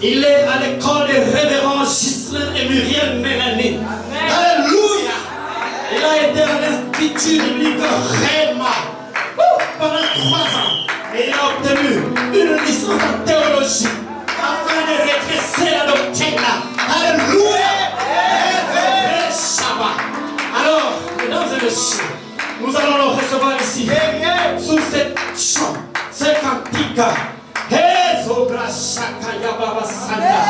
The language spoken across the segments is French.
Il est à l'école des révérends Ghislain et Muriel Mélanie. Alléluia. Il a été à l'Institut biblique Réma pendant 3 ans. Et il a obtenu une licence en théologie afin de rétrécir la doctrine. Alléluia. Alors, mesdames et messieurs, nous allons le recevoir ici sous cette chant, ce cantique. Zobra Shakaya Baba Sanda.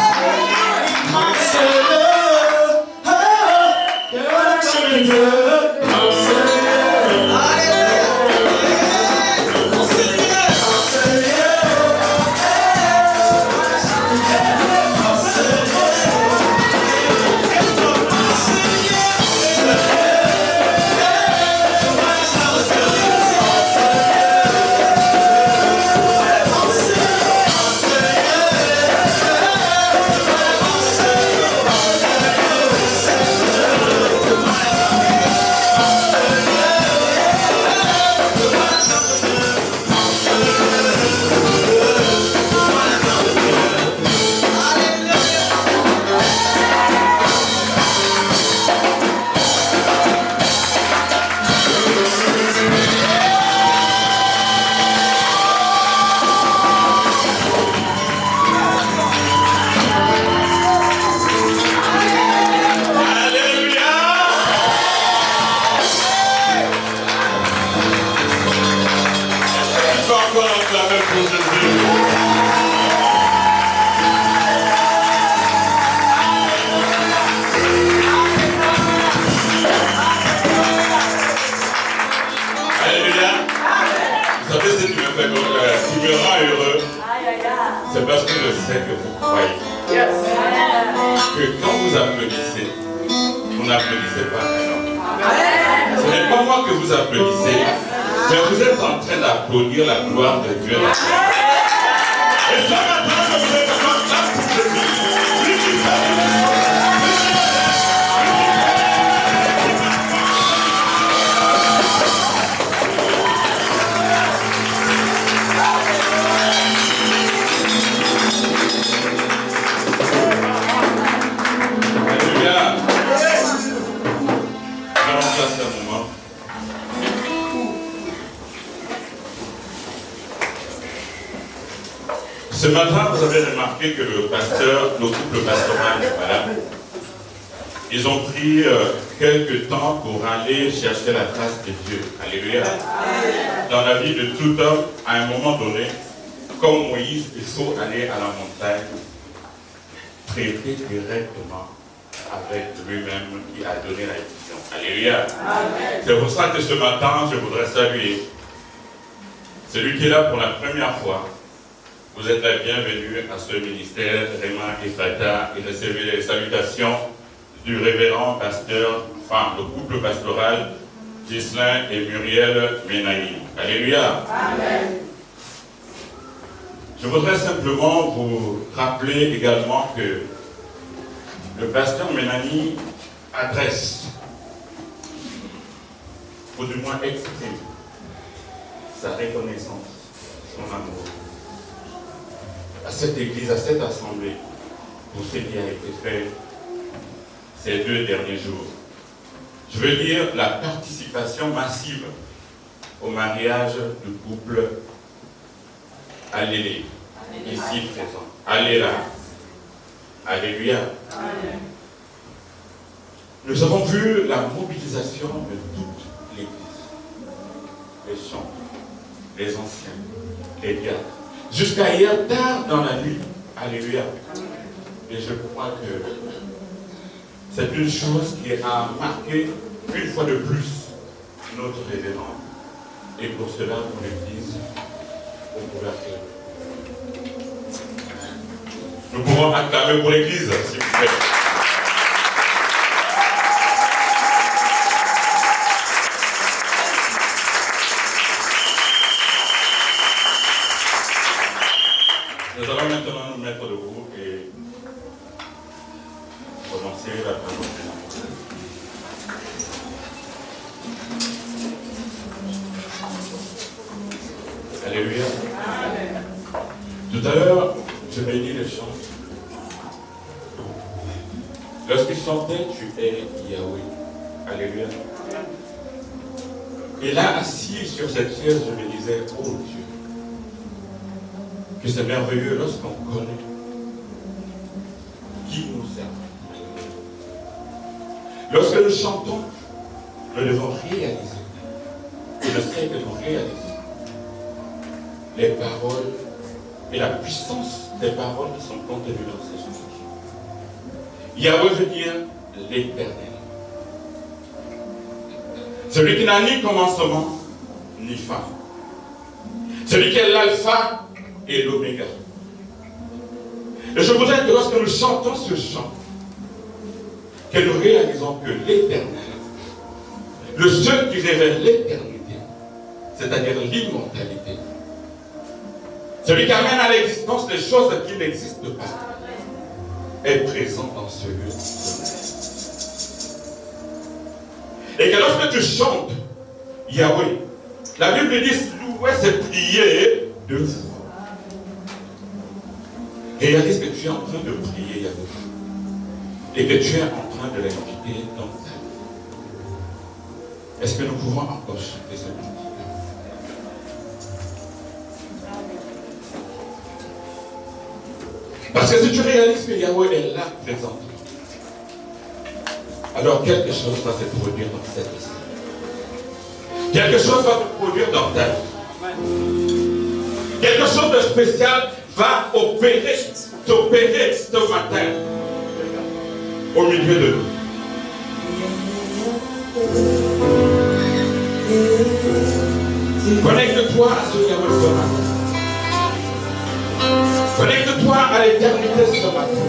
C'est parce que je sais que vous croyez que quand vous applaudissez, vous n'applaudissez pas un homme. Ce n'est pas moi que vous applaudissez, mais vous êtes en train d'applaudir la gloire de Dieu. Et ce matin, vous êtes en train d'applaudir. Ce matin, vous avez remarqué que le couple pastoral, voilà, ils ont pris quelques temps pour aller chercher la trace de Dieu. Alléluia. Dans la vie de tout homme, à un moment donné, comme Moïse, il faut aller à la montagne, traiter directement avec lui-même qui a donné la vision. Alléluia. C'est pour ça que ce matin, je voudrais saluer celui qui est là pour la première fois. Vous êtes la bienvenue à ce ministère Réma Ephata et recevez les salutations du révérend pasteur, enfin le couple pastoral Ghislain et Muriel Mélanie. Alléluia. Amen. Je voudrais simplement vous rappeler également que le pasteur Mélanie adresse, ou du moins exprime, sa reconnaissance, son amour à cette église, à cette assemblée, pour ce qui a été fait ces 2 derniers jours. Je veux dire la participation massive au mariage du couple Alléluia, ici présent. Alléluia. Alléluia. Nous avons vu la mobilisation de toute l'église, les chants, les anciens, les diacres, jusqu'à hier tard dans la nuit. Alléluia. Et je crois que c'est une chose qui a marqué une fois de plus notre révérend. Et pour cela, pour l'église, on pouvait acclamer. Nous pouvons acclamer pour l'église, s'il vous plaît. Nous allons maintenant nous mettre debout et commencer la parole de l'amour. Alléluia. Tout à l'heure, je bénis les chants. Lorsqu'il chantait, tu es Yahweh. Alléluia. Et là, assis sur cette chaise, je me disais, oh Dieu, que c'est merveilleux lorsqu'on connaît qui nous sert. Lorsque nous chantons, nous devons réaliser, et je sais que nous réalisons les paroles et la puissance des paroles qui sont contenues dans ces chansons. Yahweh veut dire l'Éternel. Celui qui n'a ni commencement, ni fin. Celui qui est l'alpha et l'oméga. Et je voudrais que lorsque nous chantons ce chant, que nous réalisons que l'Éternel, le seul qui révèle l'éternité, c'est-à-dire l'immortalité, celui qui amène à l'existence les choses qui n'existent pas, est présent dans ce lieu. Et que lorsque tu chantes Yahweh, la Bible dit louer, c'est prier deux fois. Réalise que tu es en train de prier Yahweh et que tu es en train de l'inviter dans ta vie. Est-ce que nous pouvons encore chanter ce cantique? Parce que si tu réalises que Yahweh est là présentement, alors quelque chose va se produire dans cette vie. Quelque chose va se produire dans ta vie. Quelque chose de spécial va s'opérer ce matin au milieu de nous. Connecte-toi à ce Yahweh ce matin. Connecte-toi à l'éternité ce matin.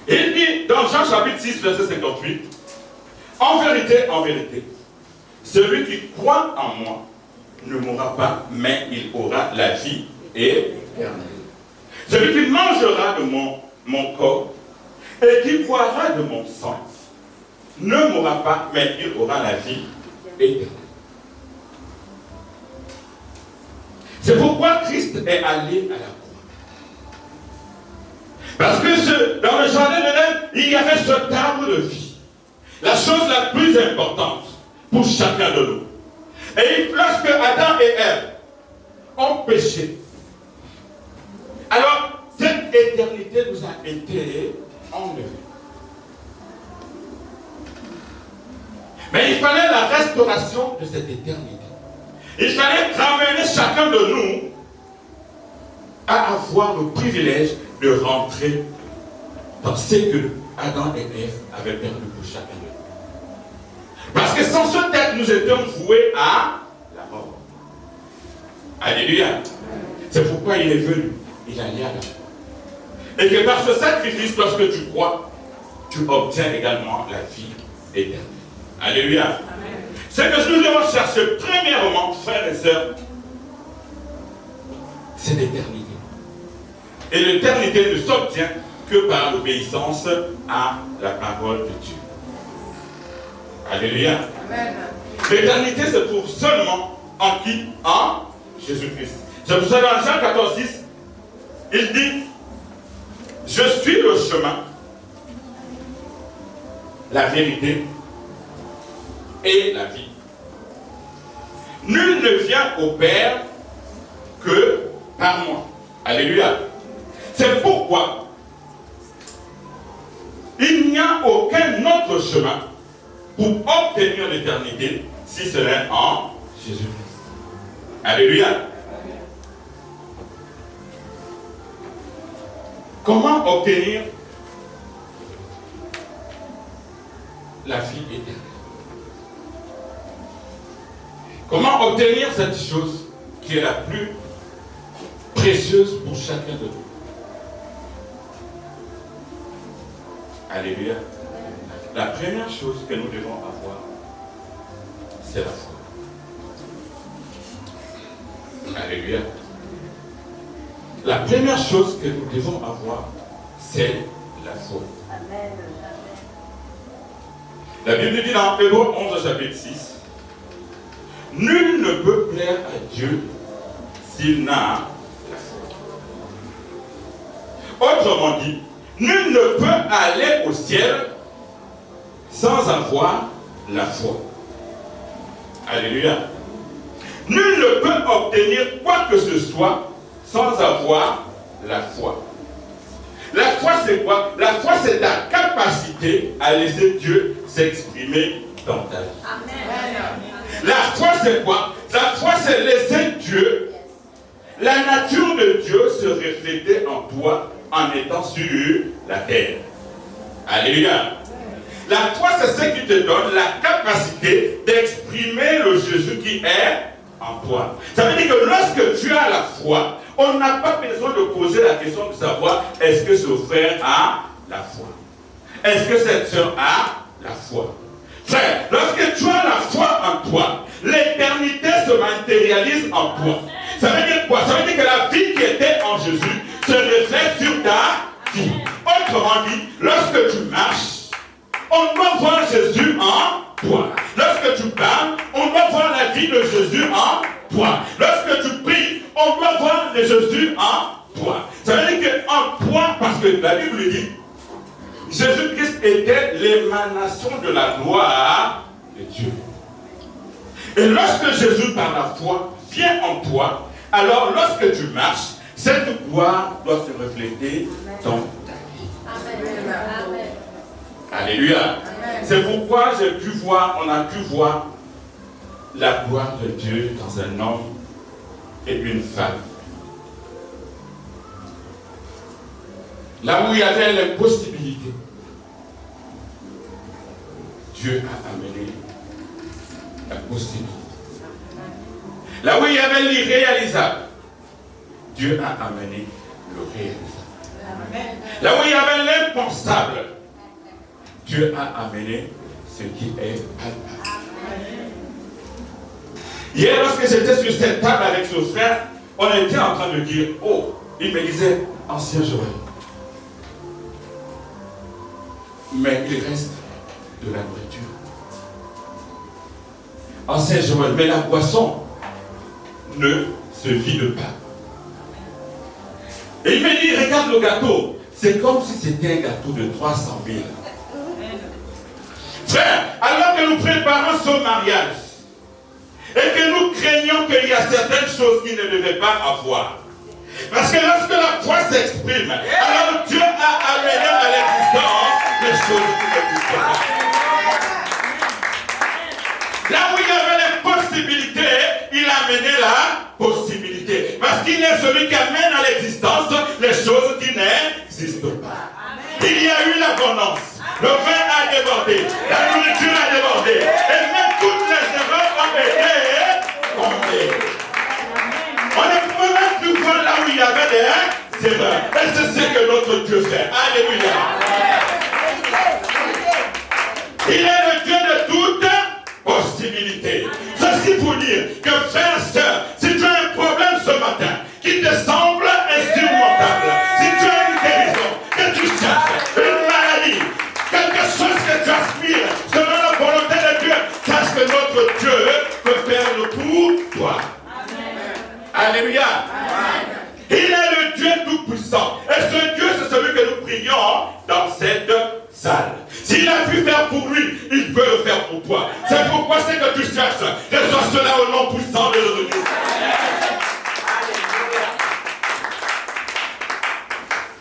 Il dit dans Jean chapitre 6, verset 58, en vérité, celui qui croit en moi ne mourra pas, mais il aura la vie éternelle. Celui qui mangera de mon corps et qui boira de mon sang ne mourra pas, mais il aura la vie éternelle. C'est pourquoi Christ est allé à la croix. Parce que dans le jardin d'Éden, il y avait cet arbre de vie. La chose la plus importante pour chacun de nous. Et lorsque Adam et Ève ont péché, alors cette éternité nous a été enlevée. Mais il fallait la restauration de cette éternité. Il fallait ramener chacun de nous à avoir le privilège de rentrer dans ce que Adam et Ève avaient perdu pour chacun de nous. Parce que sans ce texte, nous étions voués à la mort. Alléluia. C'est pourquoi il est venu. Il a allé à la croix. Et que par ce sacrifice, lorsque tu crois, tu obtiens également la vie éternelle. Alléluia. Amen. C'est que nous devons chercher premièrement, frères et sœurs, c'est l'éternité. Et l'éternité ne s'obtient que par l'obéissance à la parole de Dieu. Alléluia. Amen. L'éternité se trouve seulement en qui? En Jésus-Christ. C'est pour ça dans Jean 14, 6, il dit, je suis le chemin, la vérité et la vie. Nul ne vient au Père que par moi. Alléluia. C'est pourquoi il n'y a aucun autre chemin pour obtenir l'éternité si ce n'est en Jésus-Christ. Alléluia. Comment obtenir la vie éternelle? Comment obtenir cette chose qui est la plus précieuse pour chacun de nous? Alléluia. La première chose que nous devons avoir, c'est la foi. Alléluia. La première chose que nous devons avoir, c'est la foi. Amen. La Bible dit dans Hébreux 11, chapitre 6, nul ne peut plaire à Dieu s'il n'a la foi. Autrement dit, nul ne peut aller au ciel sans avoir la foi. Alléluia. Nul ne peut obtenir quoi que ce soit sans avoir la foi. La foi, c'est quoi? La foi, c'est ta capacité à laisser Dieu s'exprimer dans ta vie. Amen. La foi, c'est quoi? La foi, c'est laisser Dieu, la nature de Dieu, se refléter en toi en étant sur la terre. Alléluia. La foi, c'est ce qui te donne la capacité d'exprimer le Jésus qui est en toi. Ça veut dire que lorsque tu as la foi, on n'a pas besoin de poser la question de savoir est-ce que ce frère a la foi? Est-ce que cette sœur a la foi? Frère, lorsque tu as la foi en toi, l'éternité se matérialise en toi. Ça veut dire quoi? Ça veut dire que la vie qui était en Jésus se reflète sur ta vie. Autrement dit, lorsque tu marches, on doit voir Jésus en toi. Lorsque tu parles, on doit voir la vie de Jésus en toi. Lorsque tu pries, on doit voir le Jésus en toi. Ça veut dire qu'en toi, parce que la Bible dit, Jésus-Christ était l'émanation de la gloire de Dieu. Et lorsque Jésus, par la foi, vient en toi, alors lorsque tu marches, cette gloire doit se refléter dans ta vie. Amen. Alléluia. Amen. C'est pourquoi on a pu voir la gloire de Dieu dans un homme et une femme. Là où il y avait l'impossibilité, Dieu a amené la possibilité. Là où il y avait l'irréalisable, Dieu a amené le réalisable. Là où il y avait l'impensable, Dieu a amené ce qui est palpable. Hier, lorsque j'étais sur cette table avec ce frère, on était en train de dire, oh, il me disait, ancien Joël. Mais il reste de la nourriture. Ancien Joël, mais la boisson ne se vide pas. Et il me dit, regarde le gâteau. C'est comme si c'était un gâteau de 300 000. Frère, alors que nous préparons ce mariage, et que nous craignons qu'il y a certaines choses qui ne devaient pas avoir. Parce que lorsque la foi s'exprime, alors Dieu a amené à l'existence des choses qui n'existaient pas. Là où il y avait les possibilités, il a amené la possibilité. Parce qu'il est celui qui amène à l'existence les choses qui n'existent pas. Il y a eu l'abondance. Le vin a débordé. La nourriture a débordé. Et même toutes les erreurs ont été comblées. On ne pouvait même plus voir là où il y avait des erreurs. Et c'est ce que notre Dieu fait. Alléluia. Il est le Dieu de toutes possibilités. Ceci pour dire que frère, sœur, si tu as un problème ce matin qui te semble insurmontable, si tu as une guérison, que tu cherches, une maladie, quelque chose que tu aspires, selon la volonté de Dieu, sache que notre Dieu peut faire le pour toi. Alléluia. Il est le Dieu tout-puissant. Et ce Dieu, c'est celui que nous prions dans cette salle. S'il a pu faire pour lui, il peut le faire pour toi. C'est pourquoi c'est que tu cherches. Reçois cela au nom puissant de Jésus-Christ.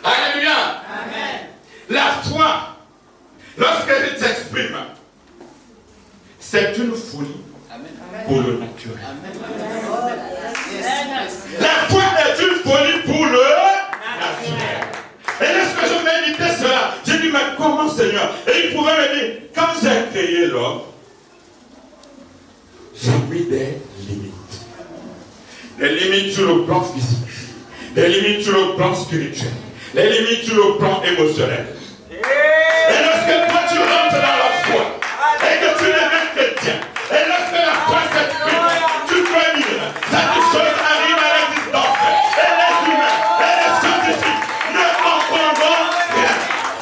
Alléluia. Amen. La foi, lorsqu'elle s'exprime, c'est une folie pour le naturel. La foi est une folie pour le naturel. Et lorsque je méditais cela, j'ai dit, mais comment Seigneur? Et il pouvait me dire, quand j'ai créé l'homme, j'ai mis des limites. Des limites sur le plan physique, des limites sur le plan spirituel, des limites sur le plan émotionnel. Et lorsque toi tu rentres dans la foi, et que tu deviens chrétien, et lorsque la foi s'exprime, tu peux dire, cette chose arrive à l'existence. Et les humains, et les scientifiques ne comprendront rien.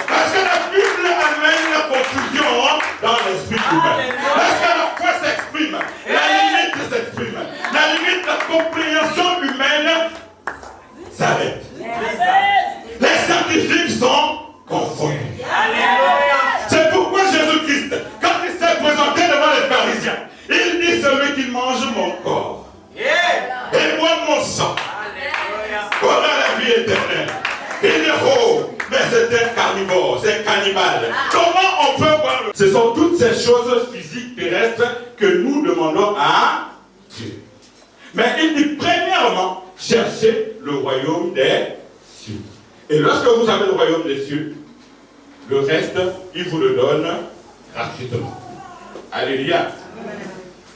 Parce que la Bible amène la confusion dans l'esprit humain. Lorsque la foi s'exprime, la limite s'exprime. La limite, la compréhension humaine s'arrête. Les scientifiques sont confondus. C'est pourquoi Jésus-Christ, quand il s'est présenté devant les pharisiens, il dit, celui qui mange mon corps et boit mon sang aura la vie éternelle. Il dit, oh, mais c'est un carnivore, c'est un cannibale. Comment on peut voir? Ce sont toutes ces choses physiques terrestres que nous demandons à Dieu. Mais il dit, premièrement, cherchez le royaume des cieux. Et lorsque vous avez le royaume des cieux, le reste, il vous le donne gratuitement. Alléluia.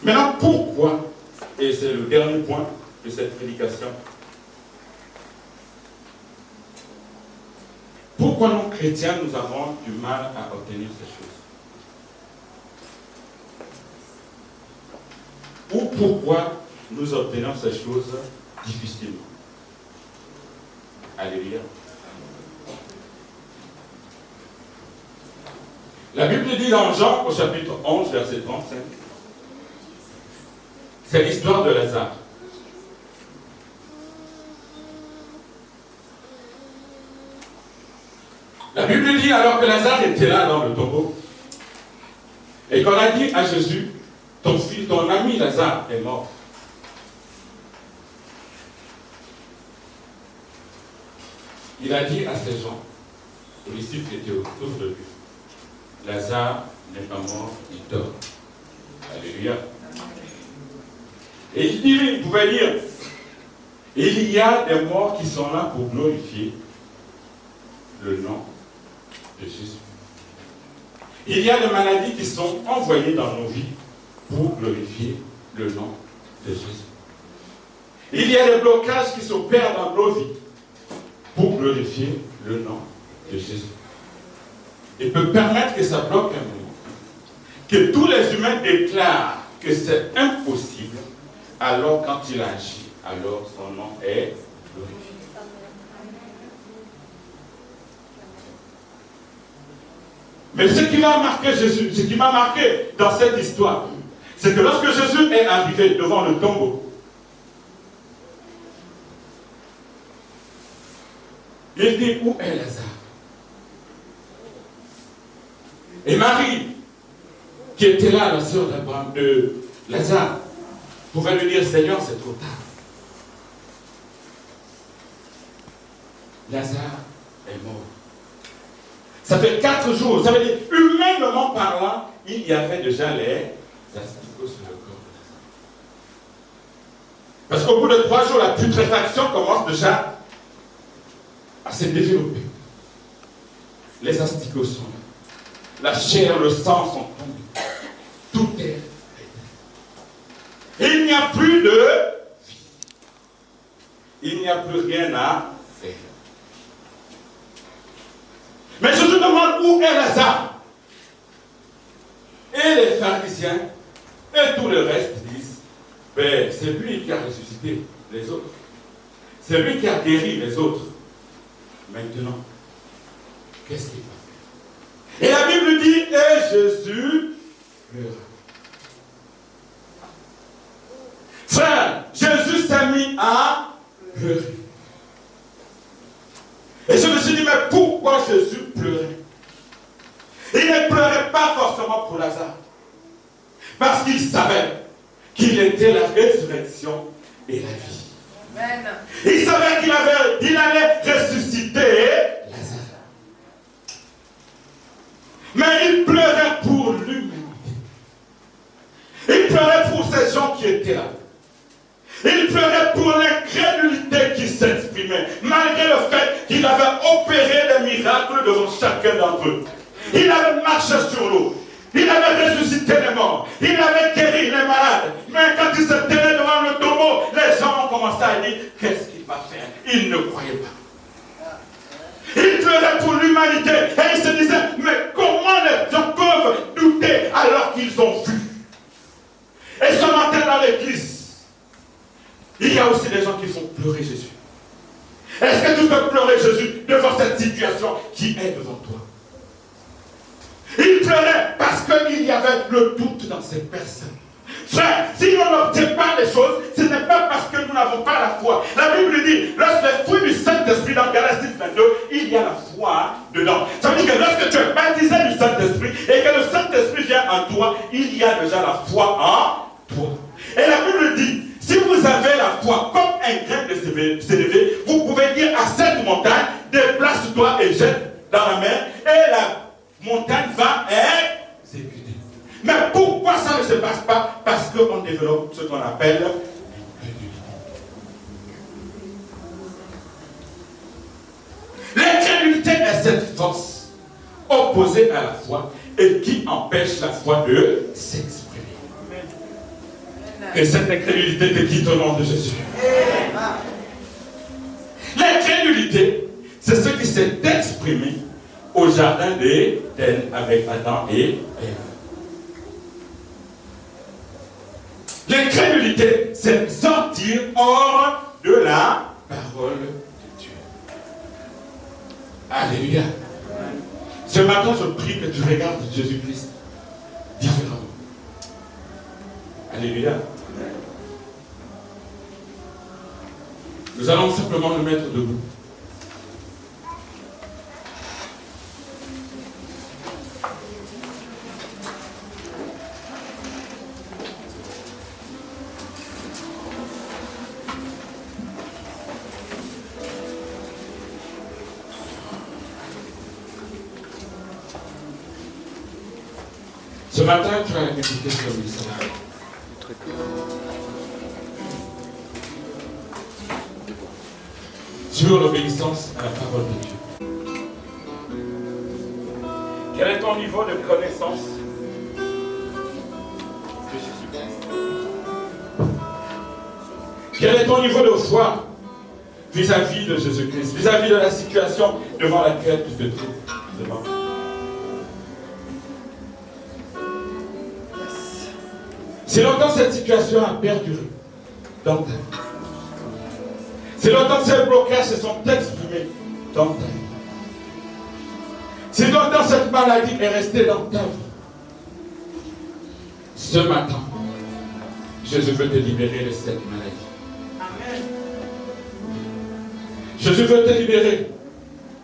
Maintenant, pourquoi, et c'est le dernier point de cette prédication, pourquoi nous chrétiens, nous avons du mal à obtenir ces choses? Ou pourquoi nous obtenons ces choses difficilement? Alléluia. La Bible dit dans Jean, au chapitre 11, verset 35, c'est l'histoire de Lazare. La Bible dit alors que Lazare était là dans le tombeau, et qu'on a dit à Jésus, ton ami Lazare est mort. Il a dit à ces gens, aux disciples qui étaient autour de lui, Lazare n'est pas mort, il dort. Alléluia. Et il pouvait dire, il y a des morts qui sont là pour glorifier le nom de Jésus. Il y a des maladies qui sont envoyées dans nos vies pour glorifier le nom de Jésus. Il y a des blocages qui s'opèrent dans nos vies pour glorifier le nom de Jésus. Il peut permettre que ça bloque un moment. Que tous les humains déclarent que c'est impossible, alors quand il agit, alors son nom est glorifié. Mais ce qui m'a marqué Jésus, ce qui m'a marqué dans cette histoire, c'est que lorsque Jésus est arrivé devant le tombeau, il dit, où est Lazare? Et Marie, qui était là, la sœur de Lazare, pouvait lui dire, Seigneur, c'est trop tard. Lazare est mort. Ça fait 4 jours. Ça veut dire, humainement parlant, il y avait déjà les asticots sur le corps de Lazare. Parce qu'au bout de 3 jours, la putréfaction commence déjà à se développer. Les asticots sont là. La chair, le sang sont tombés. Tout est. Il n'y a plus de vie. Il n'y a plus rien à faire. Mais je te demande où est Lazare. Et les pharisiens et tout le reste disent, ben, c'est lui qui a ressuscité les autres. C'est lui qui a guéri les autres. Maintenant, qu'est-ce qu'il va faire? Et la Bible dit, et Jésus pleura. Frère, Jésus s'est mis à pleurer. Et je me suis dit, mais pourquoi Jésus pleurait? Il ne pleurait pas forcément pour Lazare. Parce qu'il savait qu'il était la résurrection et la vie. Amen. Il savait qu'il allait ressusciter Lazare. Mais il pleurait pour l'humanité. Il pleurait pour ces gens qui étaient là. Il pleurait pour l'incrédulité qui s'exprimait, malgré le fait qu'il avait opéré des miracles devant chacun d'entre eux. Il avait marché sur l'eau, il avait ressuscité les morts, il avait guéri les malades. Mais quand il se tenait devant le tombeau, les gens ont commencé à dire, qu'est-ce qu'il va faire? Il ne croyait pas. Il pleurait pour l'humanité et il se disait, mais comment les gens peuvent douter alors qu'ils ont vu? Et ce matin dans l'église, il y a aussi des gens qui font pleurer Jésus. Est-ce que tu peux pleurer Jésus devant cette situation qui est devant toi? Il pleurait parce qu'il y avait le doute dans ces personnes. Frère, si on n'obtient pas les choses, ce n'est pas parce que nous n'avons pas la foi. La Bible dit, lorsque les fruits du Saint-Esprit dans Galatie 22, il y a la foi dedans. Ça veut dire que lorsque tu es baptisé du Saint-Esprit et que le Saint-Esprit vient en toi, il y a déjà la foi en toi. Et la Bible dit, si vous avez la foi comme un grain de s'élever, vous pouvez dire à cette montagne, déplace-toi et jette dans la mer, et la montagne va exécuter. Mais pourquoi ça ne se passe pas? Parce qu'on développe ce qu'on appelle l'incrédulité. L'incrédulité est cette force opposée à la foi et qui empêche la foi de s'exprimer. Que cette incrédulité te quitte au nom de Jésus. L'incrédulité, c'est ce qui s'est exprimé au jardin d'Éden avec Adam et Ève. L'incrédulité, c'est sortir hors de la parole de Dieu. Alléluia. Ce matin, je prie que tu regardes Jésus-Christ différemment. Alléluia. Nous allons simplement nous mettre debout. Ce matin, tu as écouté ce message. Sur l'obéissance à la parole de Dieu. Quel est ton niveau de connaissance de Jésus-Christ? Quel est ton niveau de foi vis-à-vis de Jésus-Christ, vis-à-vis de la situation devant laquelle tu te trouves? Si longtemps cette situation a perduré dans ta vie, si longtemps ces blocages se sont exprimés dans ta vie, si longtemps cette maladie est restée dans ta vie, ce matin, Jésus veut te libérer de cette maladie. Amen. Jésus veut te libérer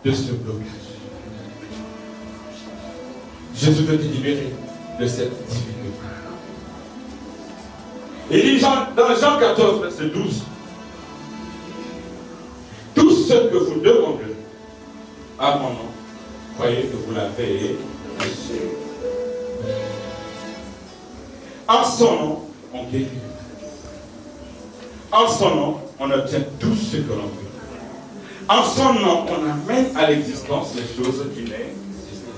de ce blocage. Jésus veut te libérer de cette difficulté. Il dit dans Jean 14, verset 12, tout ce que vous demandez à mon nom, croyez que vous l'avez reçu. En son nom, on guérit. En son nom, on obtient tout ce que l'on veut. En son nom, on amène à l'existence les choses qui n'existent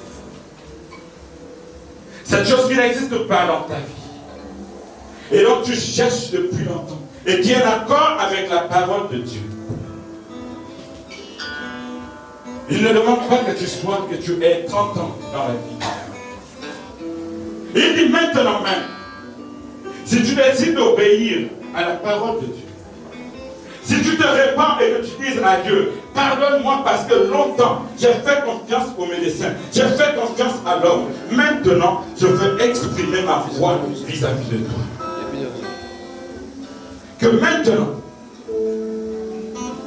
pas. Cette chose qui n'existe pas dans ta vie. Et donc tu cherches depuis longtemps. Et qui est en accord avec la parole de Dieu. Il ne demande pas que tu sois, que tu aies 30 ans dans la vie. Il dit maintenant même, si tu décides d'obéir à la parole de Dieu, si tu te répands et que tu dises à Dieu, pardonne-moi parce que longtemps j'ai fait confiance aux médecins, j'ai fait confiance à l'homme. Maintenant, je veux exprimer ma foi vis-à-vis de toi. Que maintenant,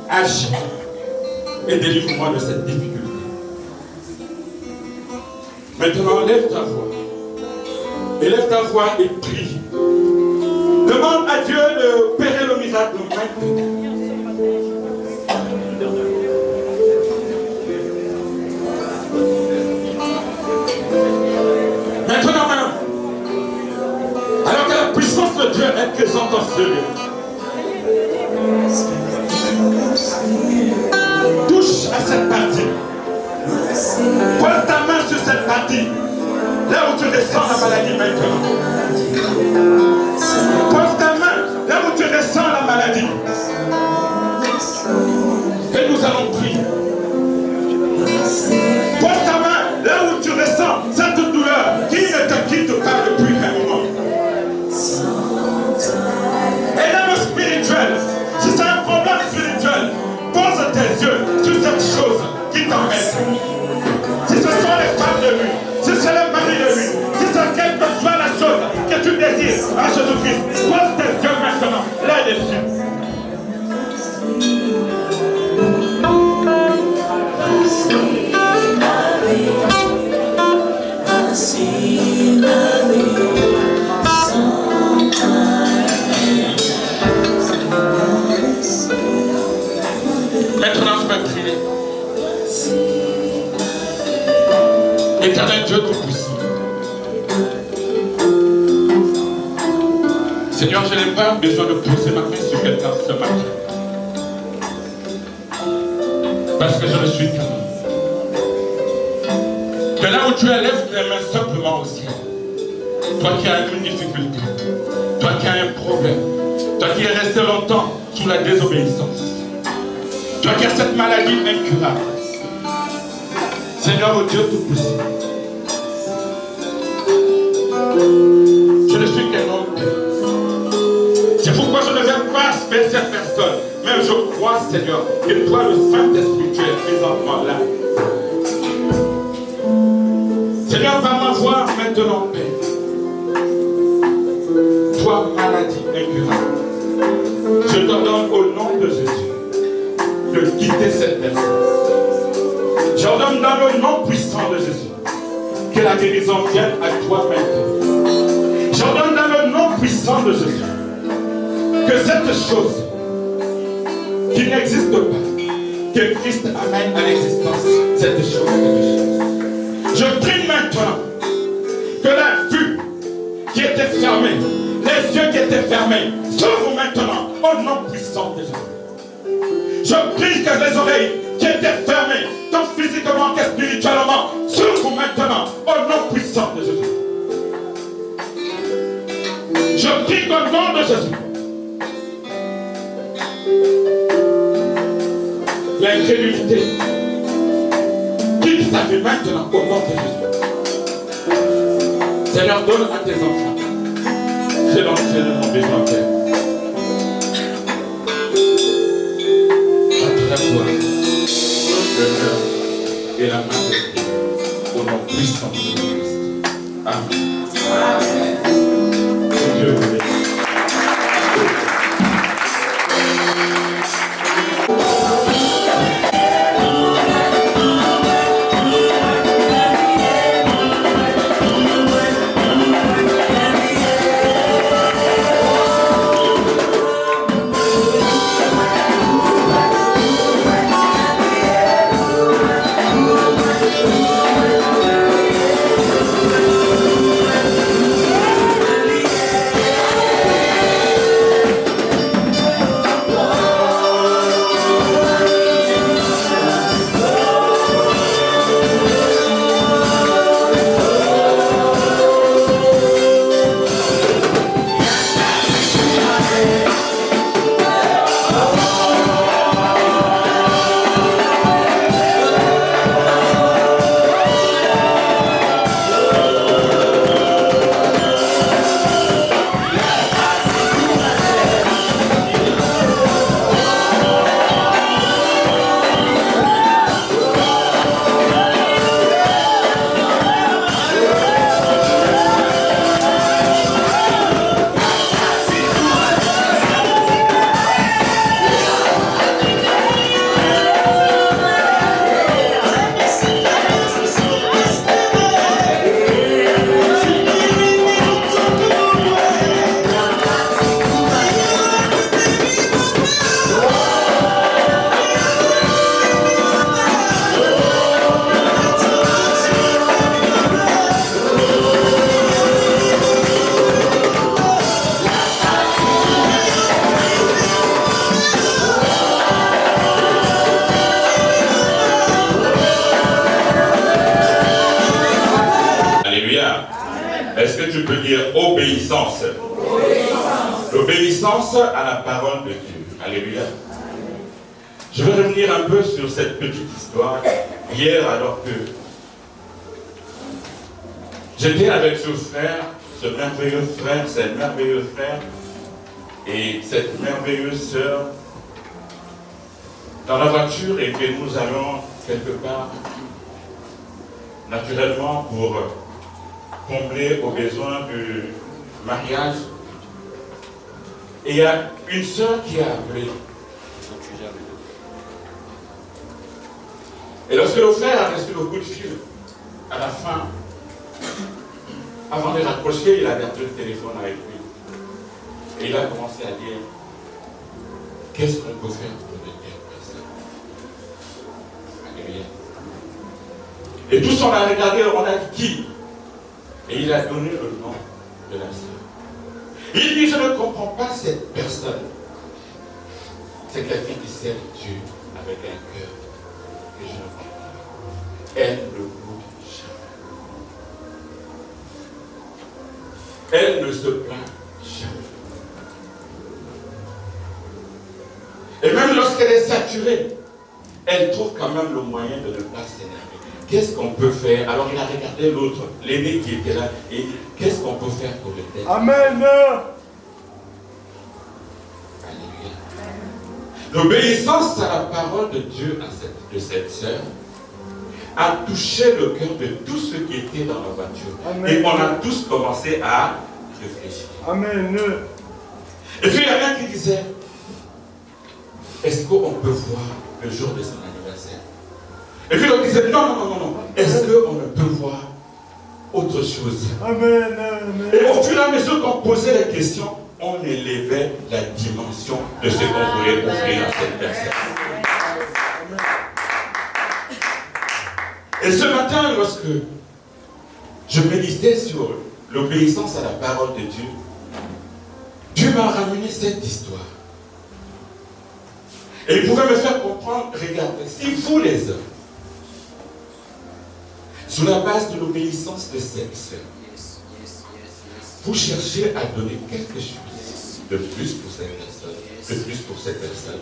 agis et délivre-moi de cette difficulté. Maintenant, lève ta voix. Élève ta voix et prie. Demande à Dieu d'opérer le miracle maintenant. Maintenant, alors que la puissance de Dieu est présente dans ce lieu, touche à cette partie. Pose ta main sur cette partie. Là où tu ressens la maladie maintenant. Pose ta main là où tu ressens la maladie. Et nous allons prier. Pose ta main là où tu ressens cette douleur qui ne te quitte pas depuis un moment. Et dans le spirituel, si c'est un problème spirituel, pose tes yeux sur cette chose qui t'embête. Si ce sont les femmes de lui, si c'est le mari de lui, si c'est quelle que soit la chose que tu désires à Jésus-Christ, pose tes yeux maintenant là-dessus. Maintenant, je vais prier. Éternel Dieu Tout-Puissant. Seigneur, je n'ai pas besoin de poser ma main sur quelqu'un ce matin. Parce que je ne suis qu'un. Que là où tu élèves tes mains simplement au ciel, toi qui as une difficulté, toi qui as un problème, toi qui es resté longtemps sous la désobéissance, toi qui as cette maladie incurable, Seigneur, au Dieu Tout-Puissant, je ne suis qu'un homme. C'est pourquoi je ne vais pas faire cette personne, mais je crois, Seigneur, que toi, le Saint-Esprit, tu es présentement là. Seigneur, va m'avoir maintenant, Père. Toi, maladie incurable, je te donne au nom de Jésus de quitter cette personne. J'ordonne dans le nom puissant de Jésus que la guérison vienne à toi maintenant. J'ordonne dans le nom puissant de Jésus que cette chose qui n'existe pas, que Christ amène à l'existence, cette chose. Je prie maintenant que la vue qui était fermée, les yeux qui étaient fermés, s'ouvrent maintenant au nom puissant de Jésus. Je prie que les oreilles qui étaient fermées, tant physiquement que spirituellement, s'ouvrent maintenant au nom puissant de Jésus. Je prie qu'au nom de Jésus, d'incrédulité. Quitte ta vie maintenant au nom de Jésus. Seigneur, donne à tes enfants ce dont ils ont besoin, Père. À toi l'honneur et la majesté au nom puissant de Christ. Amen. Amen. Dieu vous bénisse. Est-ce que tu peux dire obéissance? L'obéissance à la parole de Dieu. Alléluia. Je vais revenir un peu sur cette petite histoire. Hier, alors que j'étais avec ce frère, ce merveilleux frère, cette merveilleuse frère et cette merveilleuse sœur dans la voiture et que nous allons quelque part naturellement pour combler aux besoins du mariage. Et il y a une sœur qui a appelé. Et lorsque le frère a reçu le coup de fil, à la fin, avant de raccrocher, il a gardé le téléphone avec lui. Et il a commencé à dire, qu'est-ce qu'on peut faire pour aider personne? Alléluia. Et tous on a regardé, on a dit qui? Et il a donné le nom de la sœur. Il dit, je ne comprends pas cette personne. C'est quelqu'un qui sert Dieu avec un cœur que je ne comprends pas. Elle ne bouge jamais. Elle ne se plaint jamais. Et même lorsqu'elle est saturée, elle trouve quand même le moyen de ne pas s'énerver. Qu'est-ce qu'on peut faire? Alors il a regardé l'autre, l'aîné qui était là, et il dit, qu'est-ce qu'on peut faire pour l'aider? Amen. Alléluia. L'obéissance à la parole de Dieu de cette sœur a touché le cœur de tous ceux qui étaient dans la voiture. Amen. Et on a tous commencé à réfléchir. Amen. Et puis il y a un qui disait, est-ce qu'on peut voir le jour de son anniversaire? Et puis l'autre disait, non. Est-ce qu'on ne peut voir autre chose? Amen. Et au fur et à mesure qu'on posait les questions, on élevait la dimension de ce qu'on voulait offrir à cette personne. Et ce matin, lorsque je méditais sur l'obéissance à la parole de Dieu, Dieu m'a ramené cette histoire. Et il pouvait me faire comprendre, regardez, si vous les hommes, sur la base de l'obéissance de cette sœur, vous cherchez à donner quelque chose de plus pour cette personne,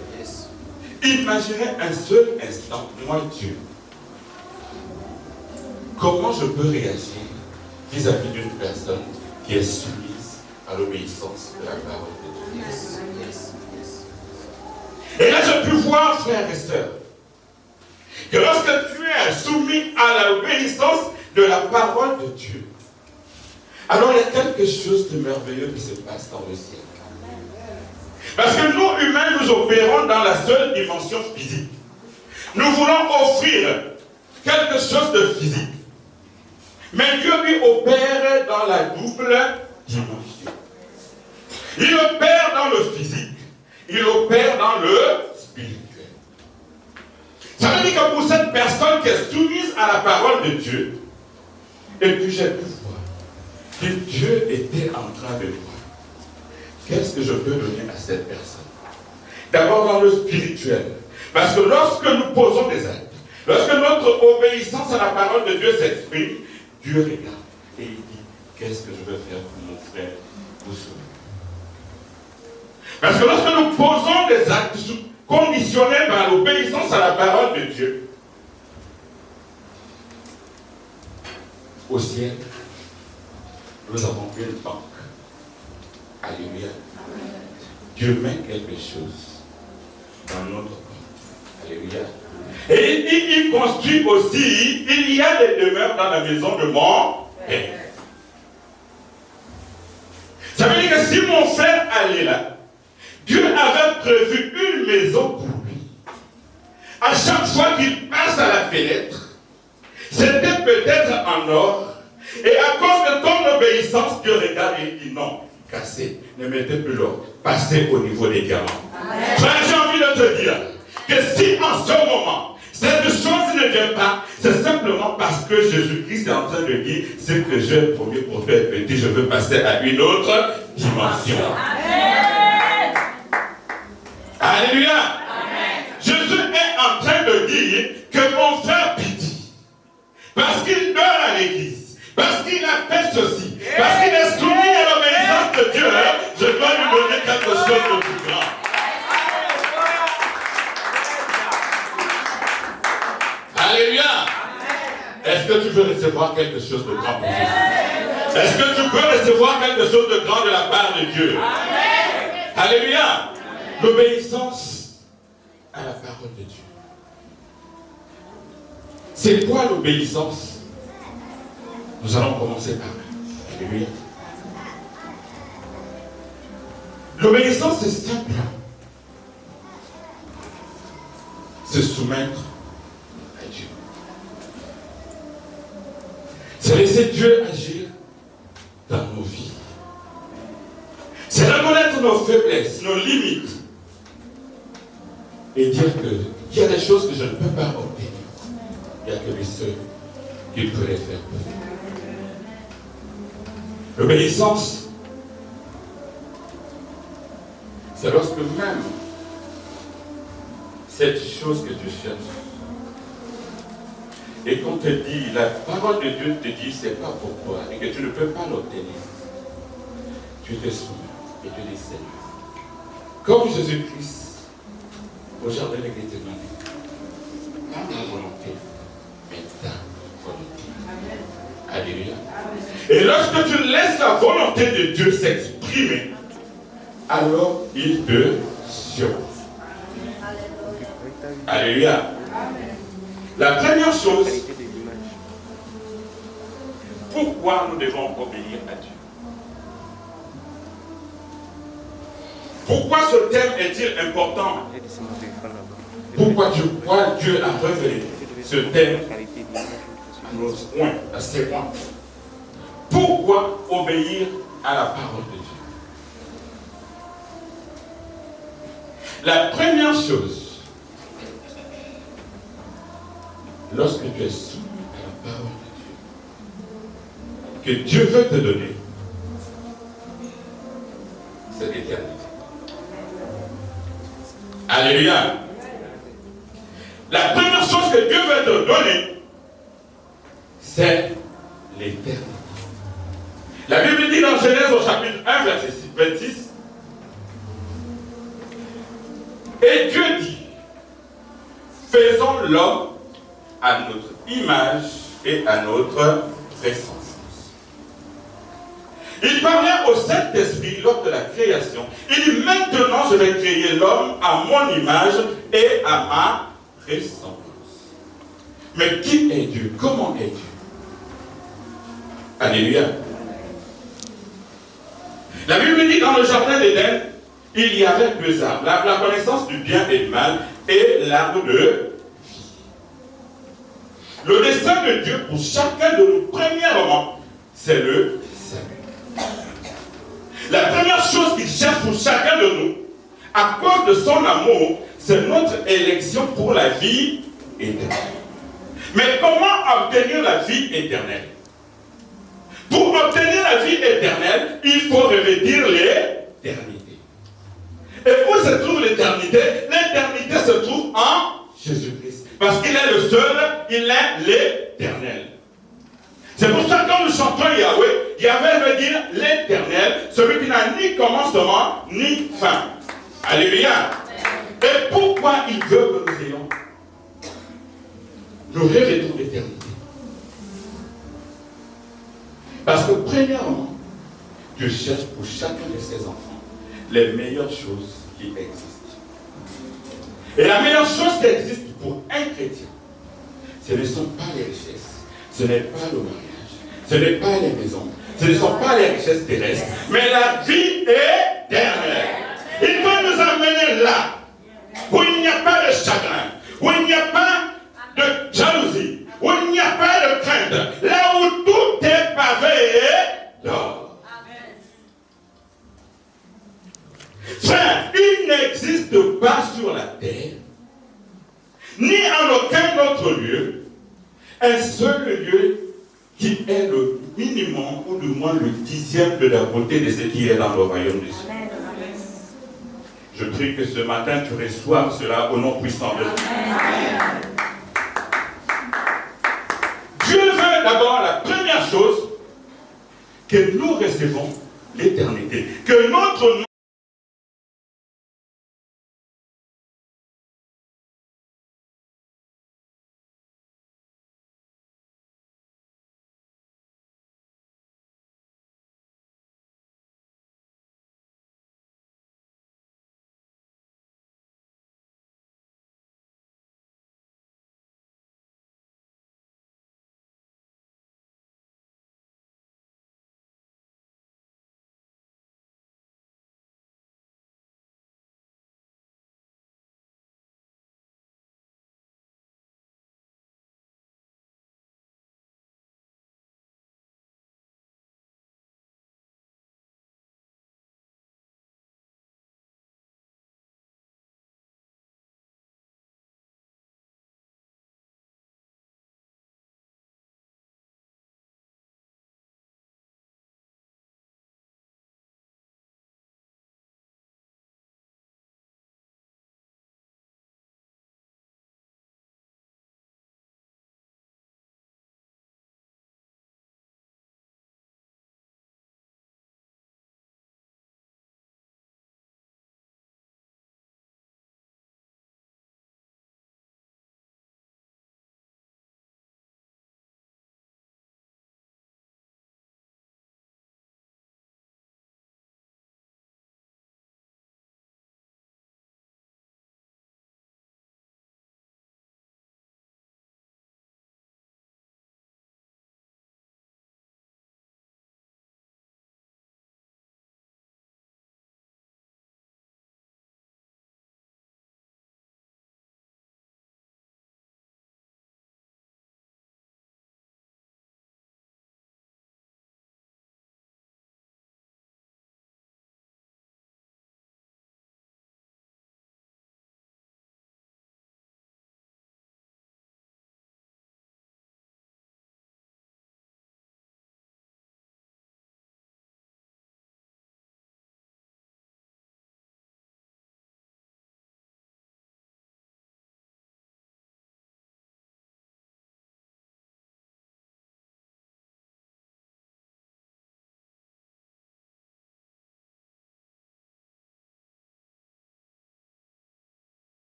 Imaginez un seul instant, moi Dieu, comment je peux réagir vis-à-vis d'une personne qui est soumise à l'obéissance de la parole de Dieu. Et là, je peux voir, frères et sœurs, que lorsque tu es soumis à l'obéissance de la parole de Dieu, alors il y a quelque chose de merveilleux qui se passe dans le ciel. Parce que nous, humains, nous opérons dans la seule dimension physique. Nous voulons offrir quelque chose de physique. Mais Dieu, lui, opère dans la double dimension. Il opère dans le physique. Il opère dans le spirituel. Ça veut dire que pour cette personne qui est soumise à la parole de Dieu, et puis j'ai pu voir que Dieu était en train de voir. Qu'est-ce que je peux donner à cette personne? D'abord dans le spirituel. Parce que lorsque nous posons des actes, lorsque notre obéissance à la parole de Dieu s'exprime, Dieu regarde et il dit, qu'est-ce que je veux faire pour mon frère ou soeur? Parce que lorsque nous posons des actes conditionnés par l'obéissance à la parole de Dieu, au ciel, nous avons une banque. Alléluia. Dieu met quelque chose dans notre banque. Alléluia. Et il construit aussi, il y a des demeures dans la maison de mon Père. Ça veut dire que si mon frère allait là, Dieu avait prévu une maison pour lui. À chaque fois qu'il passe à la fenêtre, c'était peut-être en or. Et à cause de ton obéissance, Dieu regarde et dit non, cassez, ne mettez plus l'or, passez au niveau des diamants. Frère, j'ai envie de te dire que si en ce moment, cette chose ne vient pas, c'est simplement parce que Jésus-Christ est en train de dire ce que j'ai promis pour faire petit, je veux passer à une autre dimension. Amen. Alléluia. Amen. Jésus est en train de dire que mon frère pitié, parce qu'il dort à l'église, parce qu'il a fait ceci, parce qu'il est soumis à l'obéissance de Dieu, je dois lui donner quelque chose de plus grand. Alléluia. Est-ce que tu veux recevoir quelque chose de grand pour Jésus? Est-ce que tu peux recevoir quelque chose de grand de la part de Dieu? Alléluia. L'obéissance à la parole de Dieu. C'est quoi l'obéissance? Nous allons commencer par là. Alléluia. L'obéissance, c'est simple. Se soumettre à Dieu. C'est laisser Dieu agir dans nos vies. C'est reconnaître nos faiblesses, nos limites. Et dire qu'il y a des choses que je ne peux pas obtenir. Il n'y a que lui seul qui peut les faire pour nous. L'obéissance, c'est lorsque même cette chose que tu cherches, et qu'on te dit, la parole de Dieu te dit, c'est pas pour toi, et que tu ne peux pas l'obtenir, tu te soumets et tu dis, Seigneur, comme Jésus-Christ, au jardin de Gethsémani, pas ma volonté, mais ta volonté. Alléluia. Et lorsque tu laisses la volonté de Dieu s'exprimer, alors il te surprend. Alléluia. La première chose, pourquoi nous devons obéir à Dieu? Pourquoi ce thème est-il important? Pourquoi Dieu a révélé ce thème à ses points? Pourquoi obéir à la parole de Dieu? La première chose, lorsque tu es soumis à la parole de Dieu, que Dieu veut te donner, c'est l'éternité. Alléluia. La première chose que Dieu veut te donner, c'est l'éternité. La Bible dit dans Genèse au chapitre 1, verset 26, et Dieu dit, Faisons l'homme à notre image et à notre ressemblance. Il parlait au Saint-Esprit lors de la création. Il dit, maintenant je vais créer l'homme à mon image et à ma ressemblance. Mais qui est Dieu? Comment est Dieu? Alléluia. La Bible dit dans le jardin d'Éden, il y avait deux arbres, la connaissance du bien et du mal et l'arbre de vie. Le dessein de Dieu pour chacun de nous, premièrement, c'est le salut. La première chose qu'il cherche pour chacun de nous, à cause de son amour, c'est notre élection pour la vie éternelle. Mais comment obtenir la vie éternelle? Pour obtenir la vie éternelle, il faut revêtir l'éternité. Et où se trouve l'éternité? L'éternité se trouve en Jésus-Christ. Parce qu'il est le seul, il est l'éternel. C'est pour ça que quand nous chantons Yahweh, Yahweh veut dire l'éternel, celui qui n'a ni commencement ni fin. Alléluia. Et pourquoi il veut que nous ayons? Nous revêtons l'éternité. Parce que premièrement, Dieu cherche pour chacun de ses enfants les meilleures choses qui existent. Et la meilleure chose qui existe pour un chrétien, ce ne sont pas les richesses, ce n'est pas le mariage, ce n'est pas les maisons, ce ne sont pas les richesses terrestres, mais la vie éternelle. Il veut nous amener là, où il n'y a pas de chagrin, où il n'y a pas de jalousie, où il n'y a pas de crainte, là où tout est pavé et d'or. Frère, il n'existe pas sur la terre, ni en aucun autre lieu, un seul lieu qui est le minimum, ou du moins le dixième de la beauté de ce qui est dans le royaume de Dieu. Je prie que ce matin tu reçoives cela au nom puissant de Dieu. Dieu veut d'abord la première chose, que nous recevons l'éternité, que notre